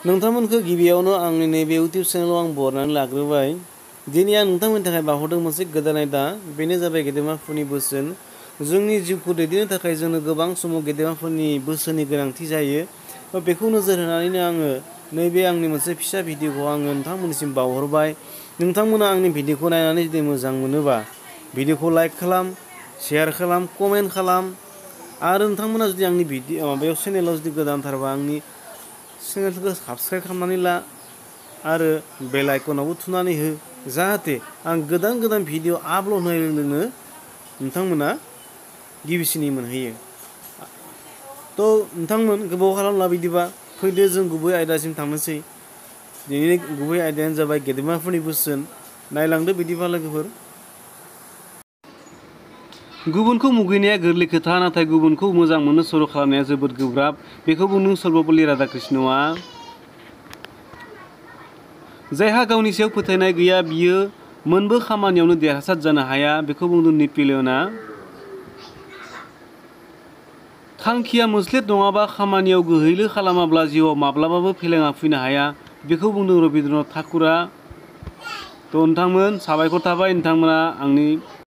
नोंथांमोनखौ गिबियावनो आंनि नैबे इउटिउब चेनेलाव आं बरनानै लाग्रोबाय। दिनै आं नोंथांमोननि थाखाय बावहरदों मोनसे गोदान आयदा, बेनो जाबाय गेदेमाफोरनि बोसोन। जोंनि जिउखौ दैदेननो थाखाय जोंनो गोबां समाव गेदेमाफोरनि बोसोननि गोनांथि जायो। बेखौ नोजोर होनानैनो आङो नैबे आंनि मोनसे फिसा भिडिअखौ आङो नोंथांमोननिसिम बावहरबाय। नोंथांमोना आंनि भिडिअखौ नायनानै जुदि मोजां मोनोबा भिडिअखौ लाइक खालाम, शेयार खालाम, कमेन्ट खालाम। आरो नोंथांमोना जुदि आंनि माबायाव चेनेलाव जुदि गोदानथारबा आंनि चेनेलखौ साबस्क्राइब खालामनानै ला आरो बेल आइकनावबो थुनानै हो, जाहाथे आं गोदान गोदान भिडिअ आपल'ड होनाय लोगो नोंथांमोना गिबिसिनै मोनहैयो। नोंथांमोन गोबाव खालामला बिदिबा फैदो जों गुबै आयदासिम थांनोसै। दिनैनि गुबै आयदायानो जाबाय गेदेमाफोरनि बोसोन। नायलांदो बिदिबा लोगोफोर। गुबुनखौ मुगैनाया गोरलै खोथा, नाथाय गुबुनखौ मोजां मोननो सर' खालामनाया जोबोद गोब्राब। बेखौ बुंदों सर्वपल्ली राधाकृष्णआ। जायहा गावनि सायाव फोथायनाय गैया बियो मोनबो खामानियावनो देरहासार जानो हाया, बेखौ बुंदों नेपलियनआ। थांखिया मोस्लेट नङाबा, खामानियाव गोहैलो खालामाब्ला जिउआव माब्लाबाबो फेलेंआ फैनो हाया, बेखौ बुंदों रबीन्द्रनाथ ठाकुरआ। नोंथांमोन साबायखर थाबाय नोंथांमोना आंनि